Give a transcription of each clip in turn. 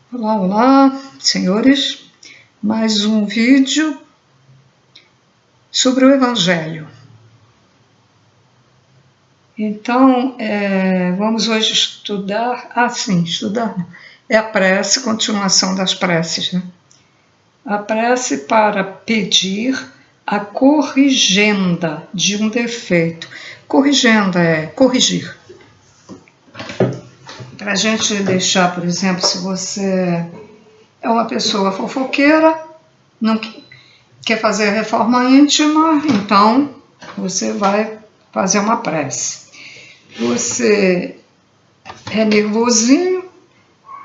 Olá, olá, senhores. Mais um vídeo sobre o Evangelho. Então, vamos hoje estudar... estudar não. É a prece, continuação das preces, né? A prece para pedir a corrigenda de um defeito. Corrigenda é corrigir. Para a gente deixar, por exemplo, se você é uma pessoa fofoqueira, não quer fazer a reforma íntima, então você vai fazer uma prece. Você é nervosinho,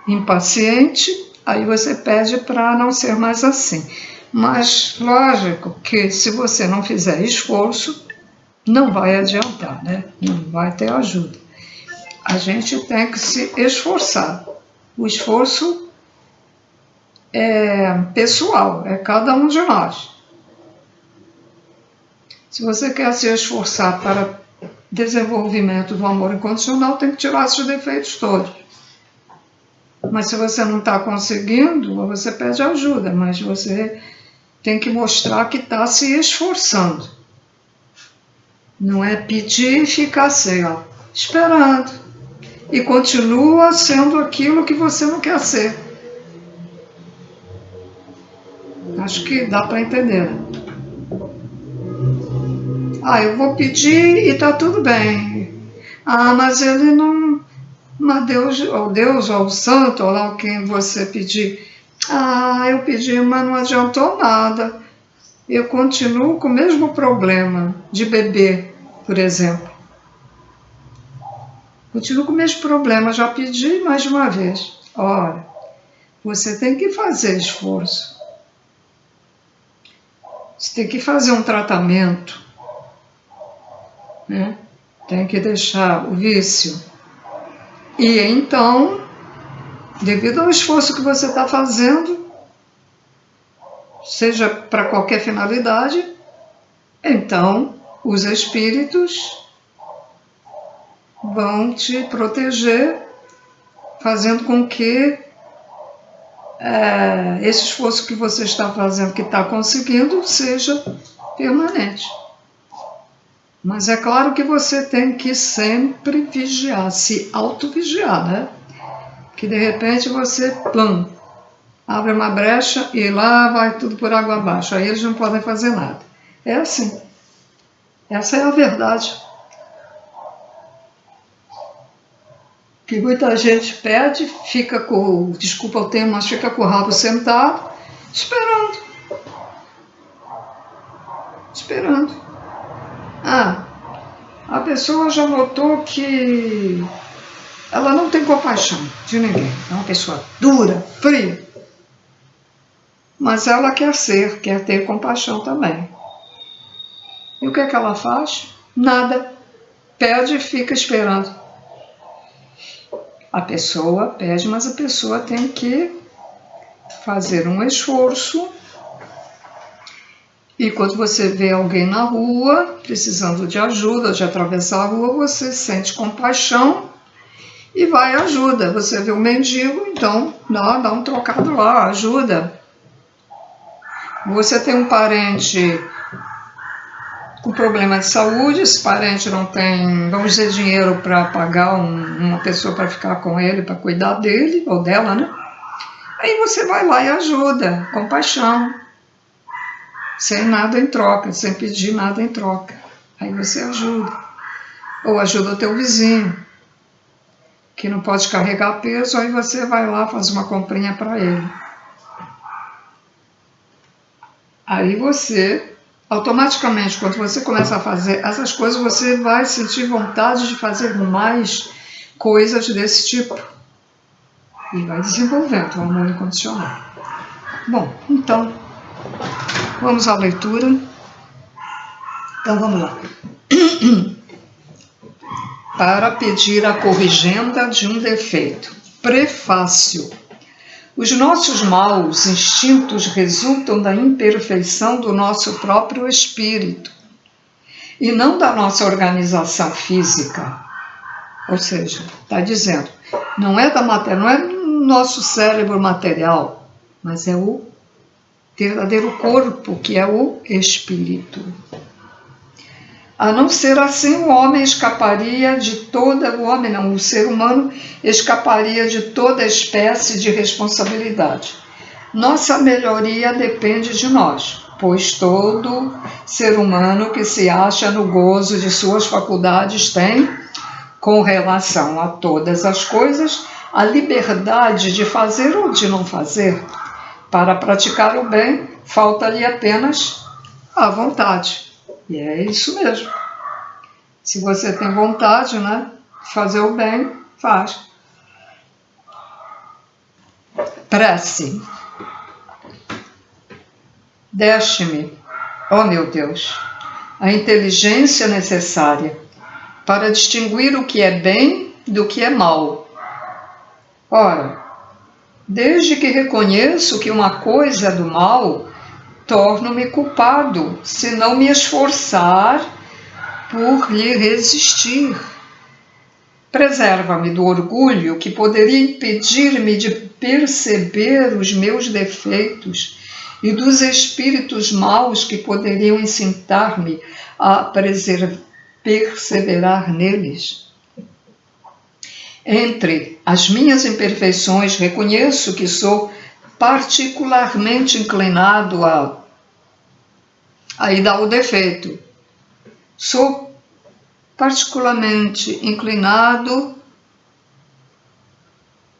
impaciente, aí você pede para não ser mais assim. Mas, lógico que se você não fizer esforço, não vai adiantar, né? Não vai ter ajuda. A gente tem que se esforçar. O esforço é pessoal, é cada um de nós. Se você quer se esforçar para desenvolvimento do amor incondicional, tem que tirar esses defeitos todos. Mas se você não está conseguindo, você pede ajuda, mas você tem que mostrar que está se esforçando. Não é pedir e ficar assim, ó, esperando. E continua sendo aquilo que você não quer ser. Acho que dá para entender. Eu vou pedir e está tudo bem. Mas ele não... Mas Deus, ou o santo, ou lá quem você pedir. Eu pedi, mas não adiantou nada. Eu continuo com o mesmo problema de beber, por exemplo. Continuo com o mesmo problema, já pedi mais de uma vez. Ora, você tem que fazer esforço. Você tem que fazer um tratamento, né? Tem que deixar o vício. E então, devido ao esforço que você está fazendo, seja para qualquer finalidade, então os espíritos vão te proteger, fazendo com que esse esforço que você está fazendo, que está conseguindo, seja permanente. Mas é claro que você tem que sempre vigiar, se auto-vigiar, né? Que de repente você, abre uma brecha e lá vai tudo por água abaixo. Aí eles não podem fazer nada. É assim. Essa é a verdade. Que muita gente pede, fica com, desculpa o termo, mas fica com o rabo sentado, esperando. Esperando. A pessoa já notou que ela não tem compaixão de ninguém. É uma pessoa dura, fria. Mas ela quer ter compaixão também. E o que é que ela faz? Nada. Pede e fica esperando. A pessoa pede, mas a pessoa tem que fazer um esforço. E quando você vê alguém na rua, precisando de ajuda, de atravessar a rua, você sente compaixão e vai e ajuda. Você vê um mendigo, então dá um trocado lá, ajuda. Você tem um parente com problema de saúde, esse parente não tem, vamos dizer, dinheiro para pagar uma pessoa para ficar com ele, para cuidar dele ou dela, né? Aí você vai lá e ajuda, compaixão, sem nada em troca, sem pedir nada em troca. Aí você ajuda. Ou ajuda o teu vizinho, que não pode carregar peso, aí você vai lá, faz uma comprinha para ele. Aí você, automaticamente, quando você começa a fazer essas coisas, você vai sentir vontade de fazer mais coisas desse tipo. E vai desenvolvendo o amor incondicional. Bom, então, vamos à leitura. Então, vamos lá. Para pedir a corrigenda de um defeito. Prefácio. Os nossos maus instintos resultam da imperfeição do nosso próprio espírito e não da nossa organização física. Ou seja, está dizendo, não é da matéria, nosso cérebro material, mas é o verdadeiro corpo, que é o espírito. A não ser assim, o ser humano escaparia de toda espécie de responsabilidade. Nossa melhoria depende de nós, pois todo ser humano que se acha no gozo de suas faculdades tem, com relação a todas as coisas, a liberdade de fazer ou de não fazer. Para praticar o bem, falta-lhe apenas a vontade. E é isso mesmo. Se você tem vontade, né, de fazer o bem, faz. Prece. Deste-me, ó meu Deus, a inteligência necessária para distinguir o que é bem do que é mal. Ora, desde que reconheço que uma coisa é do mal, torno-me culpado se não me esforçar por lhe resistir. Preserva-me do orgulho que poderia impedir-me de perceber os meus defeitos e dos espíritos maus que poderiam incitar-me a perseverar neles. Entre as minhas imperfeições, reconheço que sou particularmente inclinado a... Aí dá o defeito. Sou particularmente inclinado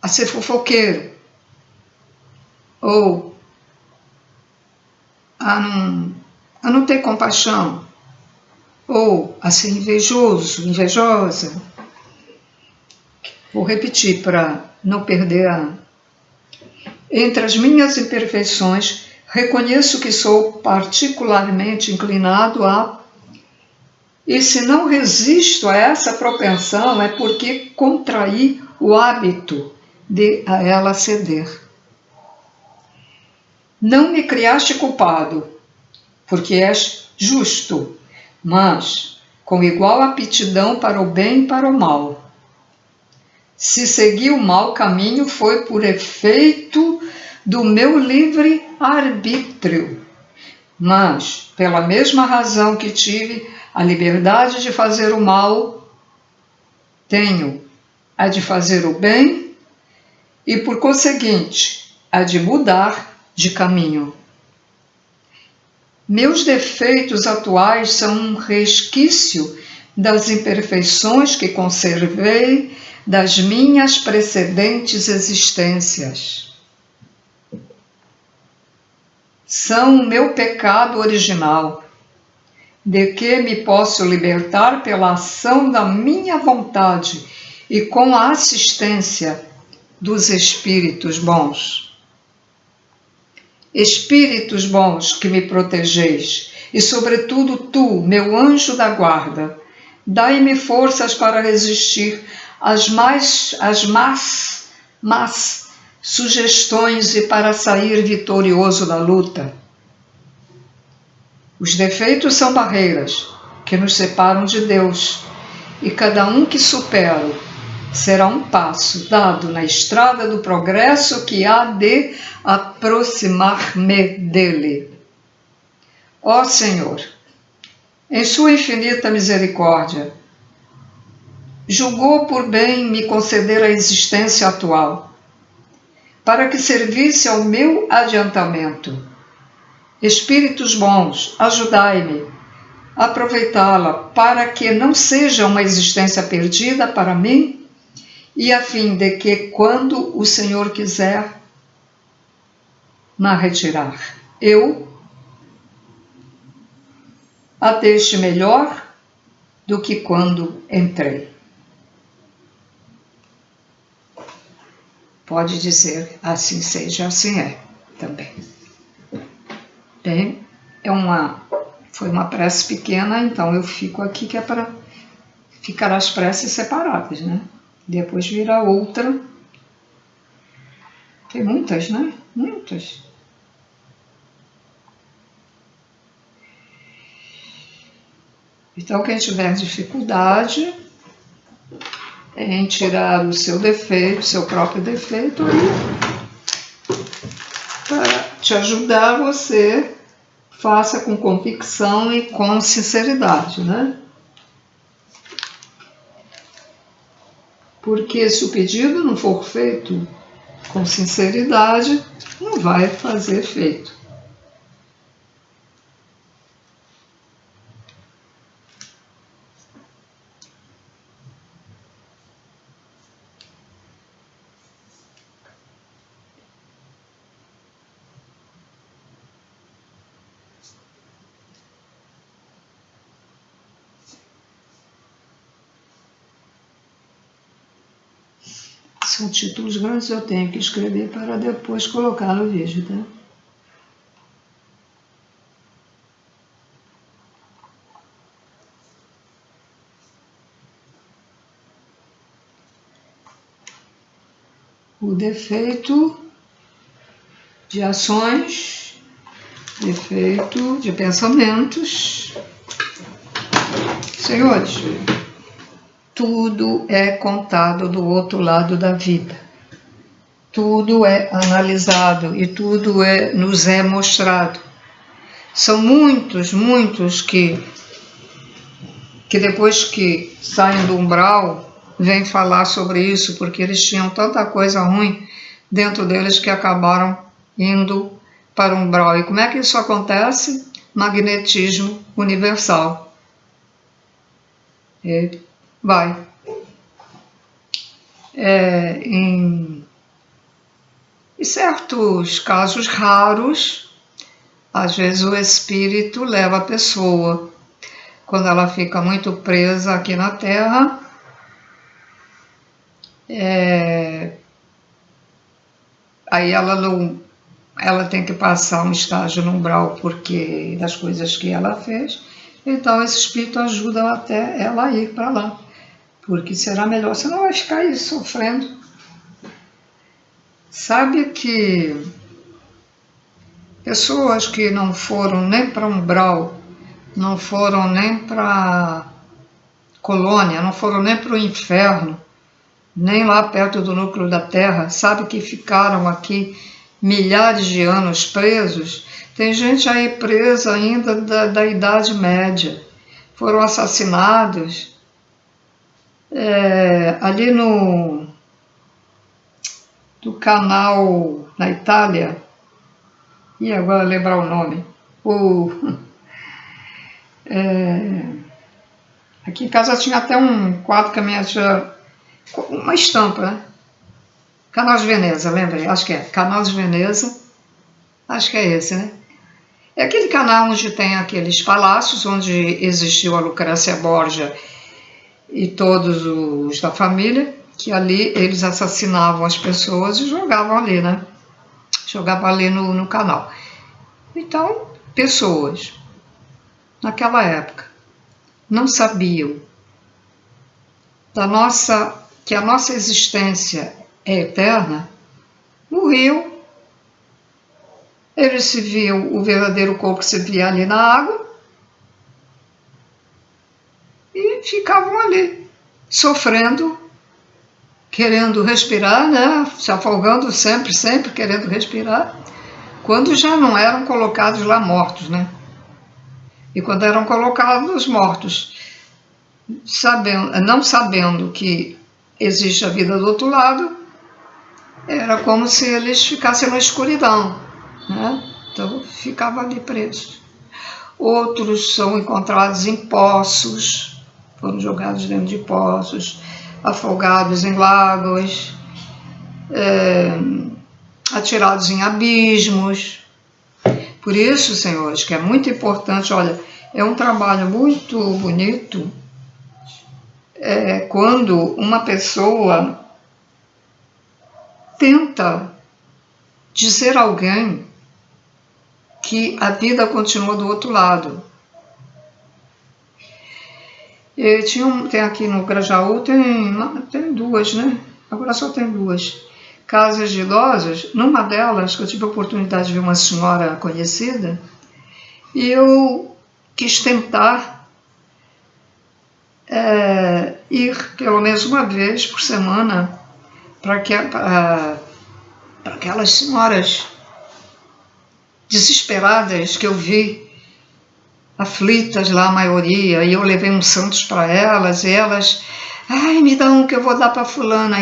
a ser fofoqueiro, ou a não ter compaixão, ou a ser invejoso, invejosa. Vou repetir para não perder a... Entre as minhas imperfeições, reconheço que sou particularmente inclinado a... E se não resisto a essa propensão, é porque contraí o hábito de a ela ceder. Não me criaste culpado, porque és justo, mas com igual aptidão para o bem e para o mal. Se segui o mau caminho, foi por efeito do meu livre arbítrio, mas, pela mesma razão que tive a liberdade de fazer o mal, tenho a de fazer o bem e, por conseguinte, a de mudar de caminho. Meus defeitos atuais são um resquício das imperfeições que conservei das minhas precedentes existências. São o meu pecado original, de que me posso libertar pela ação da minha vontade e com a assistência dos espíritos bons. Espíritos bons que me protegeis, e sobretudo tu, meu anjo da guarda, dai-me forças para resistir às más sugestões e para sair vitorioso da luta. Os defeitos são barreiras que nos separam de Deus, e cada um que supero será um passo dado na estrada do progresso que há de aproximar-me dele. Ó Senhor, em sua infinita misericórdia, julgou por bem me conceder a existência atual, para que servisse ao meu adiantamento. Espíritos bons, ajudai-me a aproveitá-la para que não seja uma existência perdida para mim e a fim de que, quando o Senhor quiser me retirar, eu a deixe melhor do que quando entrei. Pode dizer, assim seja, assim é, também. Bem, foi uma prece pequena, então eu fico aqui que é para ficar as preces separadas, né? Depois virá outra. Tem muitas, né? Muitas. Então, quem tiver dificuldade, em tirar o seu defeito, seu próprio defeito, aí para te ajudar, você faça com convicção e com sinceridade, né? Porque se o pedido não for feito com sinceridade, não vai fazer efeito. São títulos grandes, eu tenho que escrever para depois colocar no vídeo, tá? O defeito de ações, defeito de pensamentos. Senhores, tudo é contado do outro lado da vida. Tudo é analisado e tudo nos é mostrado. São muitos que depois que saem do umbral, vêm falar sobre isso, porque eles tinham tanta coisa ruim dentro deles que acabaram indo para o umbral. E como é que isso acontece? Magnetismo universal. E vai. Em certos casos raros, às vezes o espírito leva a pessoa. Quando ela fica muito presa aqui na Terra, aí ela tem que passar um estágio no umbral porque das coisas que ela fez. Então esse espírito ajuda até ela ir para lá, porque será melhor, senão vai ficar aí sofrendo. Sabe que pessoas que não foram nem para umbral, não foram nem para colônia, não foram nem para o inferno, nem lá perto do núcleo da Terra, sabe que ficaram aqui milhares de anos presos? Tem gente aí presa ainda da Idade Média, foram assassinados ali do canal na Itália, e agora lembrar o nome, aqui em casa tinha até um quadro que a minha tia, uma estampa, né? Canal de Veneza, lembrei, acho que é Canal de Veneza, acho que é esse, né? É aquele canal onde tem aqueles palácios, onde existiu a Lucrécia Borgia e todos os da família, que ali eles assassinavam as pessoas e jogavam ali, né? Jogavam ali no canal. Então, pessoas, naquela época, não sabiam que a nossa existência é eterna, morriam. Eles se viam, o verdadeiro corpo se via ali na água e ficavam ali, sofrendo, querendo respirar, né? Se afogando sempre querendo respirar, quando já não eram colocados lá mortos, né? E quando eram colocados mortos, não sabendo que existe a vida do outro lado, era como se eles ficassem na escuridão, né? Então ficava ali preso. Outros são encontrados em poços, foram jogados dentro de poços, afogados em lagos, atirados em abismos. Por isso, senhores, que é muito importante, olha, é um trabalho muito bonito quando uma pessoa tenta dizer a alguém que a vida continua do outro lado. Tem aqui no Grajaú, tem duas, né? Agora só tem duas casas de idosos. Numa delas, que eu tive a oportunidade de ver uma senhora conhecida, e eu quis tentar ir pelo menos uma vez por semana para aquelas senhoras desesperadas que eu vi, aflitas lá, a maioria, e eu levei uns santos para elas, e elas, ai, me dá um que eu vou dar para fulana,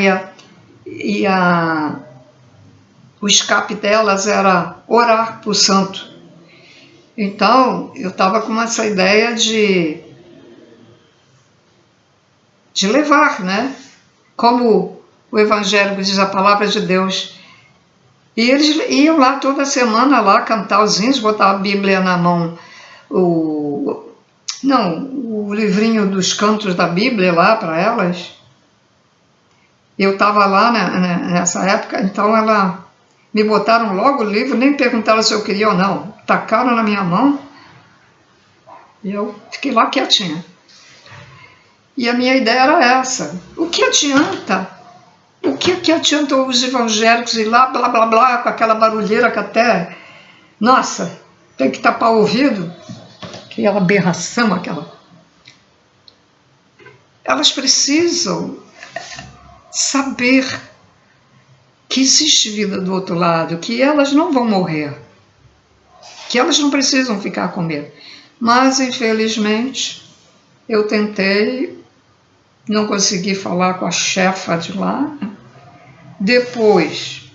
o escape delas era orar para o santo. Então, eu estava com essa ideia de levar, né? Como o evangélico diz, a palavra de Deus. E eles iam lá toda semana lá cantar os hinos, botar a Bíblia na mão, o livrinho dos cantos da Bíblia lá para elas. Eu estava lá nessa época, então me botaram logo o livro, nem perguntaram se eu queria ou não. Tacaram na minha mão e eu fiquei lá quietinha. E a minha ideia era essa. O que adianta? O que adianta os evangélicos ir lá, blá, blá, blá, com aquela barulheira que até... Nossa, tem que tapar o ouvido. Aquela aberração, aquela... Elas precisam saber que existe vida do outro lado, que elas não vão morrer, que elas não precisam ficar com medo. Mas, infelizmente, eu tentei, não consegui falar com a chefa de lá. Depois,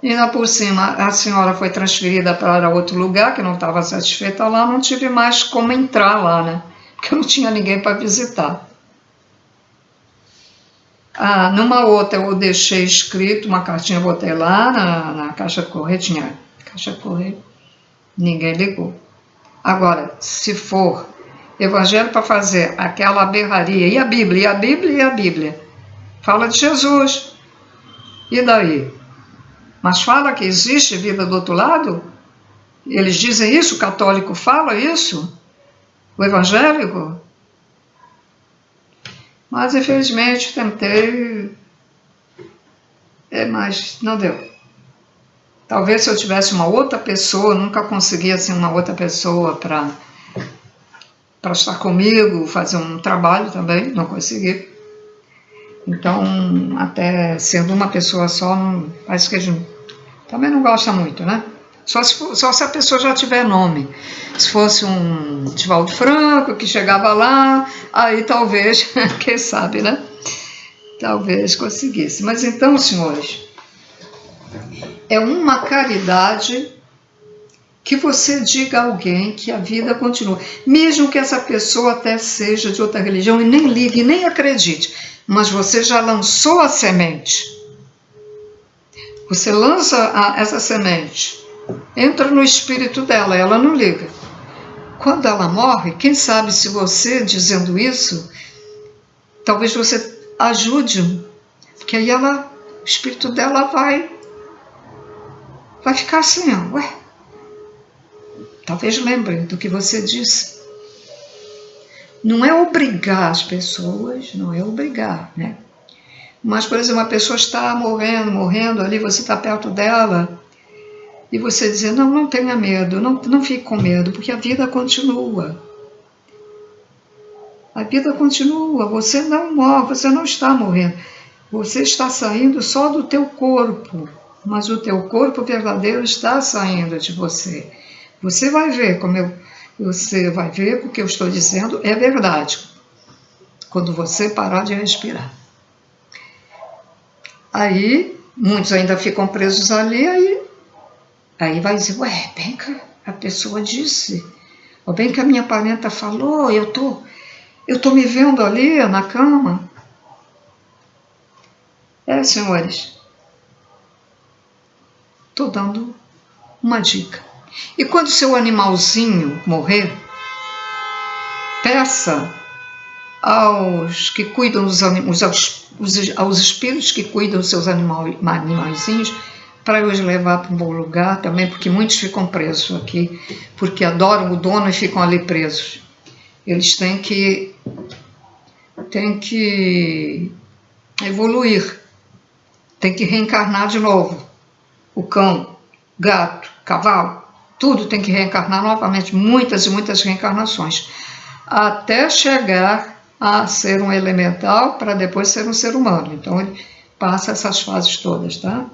ainda por cima, a senhora foi transferida para outro lugar, que não estava satisfeita lá, não tive mais como entrar lá, né? Porque eu não tinha ninguém para visitar. Numa outra eu deixei escrito, uma cartinha, botei lá na caixa de correio, tinha caixa de correio, ninguém ligou. Agora, se for evangelho para fazer aquela berraria, e a Bíblia, e a Bíblia, e a Bíblia, fala de Jesus, e daí? Mas fala que existe vida do outro lado? Eles dizem isso, o católico fala isso? O evangélico? Mas, infelizmente, tentei, mas não deu. Talvez se eu tivesse uma outra pessoa, nunca consegui assim, uma outra pessoa para estar comigo, fazer um trabalho também, não consegui. Então, até sendo uma pessoa só, parece que a gente também não gosta muito, né? Só se a pessoa já tiver nome. Se fosse um Divaldo Franco que chegava lá, aí talvez, quem sabe, né? Talvez conseguisse. Mas então, senhores, é uma caridade que você diga a alguém que a vida continua. Mesmo que essa pessoa até seja de outra religião e nem ligue, nem acredite, mas você já lançou a semente. Você lança essa semente. Entra no espírito dela, ela não liga. Quando ela morre, quem sabe se você dizendo isso, talvez você ajude, porque aí o espírito dela vai ficar assim, ué, talvez lembre do que você disse. Não é obrigar as pessoas, não é obrigar, né? Mas, por exemplo, uma pessoa está morrendo ali, você está perto dela, e você dizer, não tenha medo, não fique com medo, porque a vida continua. A vida continua, você não morre, você não está morrendo. Você está saindo só do teu corpo, mas o teu corpo verdadeiro está saindo de você. Você vai ver, você vai ver, porque eu estou dizendo é verdade. Quando você parar de respirar. Aí, muitos ainda ficam presos ali, aí vai dizer, ué, bem que a pessoa disse, ou bem que a minha parenta falou, eu tô me vendo ali na cama. Senhores, estou dando uma dica. E quando seu animalzinho morrer, peça aos que cuidam dos aos espíritos que cuidam dos seus animaizinhos, para eu os levar para um bom lugar também, porque muitos ficam presos aqui, porque adoram o dono e ficam ali presos. Eles têm que evoluir, têm que reencarnar de novo. O cão, gato, cavalo, tudo tem que reencarnar novamente, muitas e muitas reencarnações. até chegar a ser um elemental para depois ser um ser humano. Então ele passa essas fases todas, tá?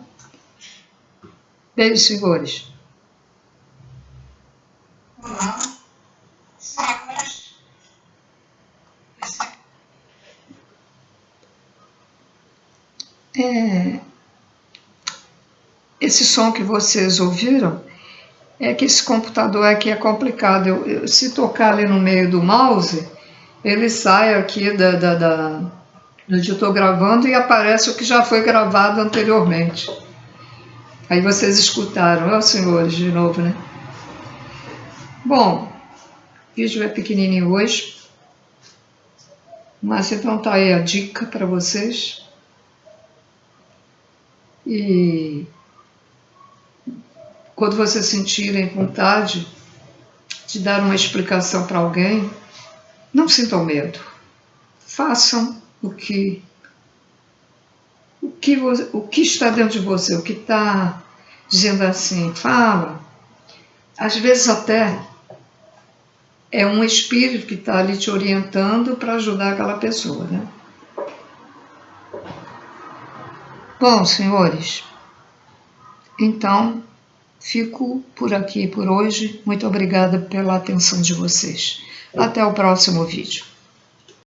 Beijo, senhores. Esse som que vocês ouviram é que esse computador aqui é complicado. Se tocar ali no meio do mouse, ele sai aqui do que eu estou gravando e aparece o que já foi gravado anteriormente. Aí vocês escutaram, ó, senhores, de novo, né? Bom, o vídeo é pequenininho hoje, mas então tá aí a dica para vocês. E quando vocês sentirem vontade de dar uma explicação para alguém, não sintam medo. Façam o que está dentro de você, o que está dizendo assim, fala. Às vezes até é um espírito que está ali te orientando para ajudar aquela pessoa, né? Bom, senhores, então fico por aqui por hoje. Muito obrigada pela atenção de vocês. Até o próximo vídeo.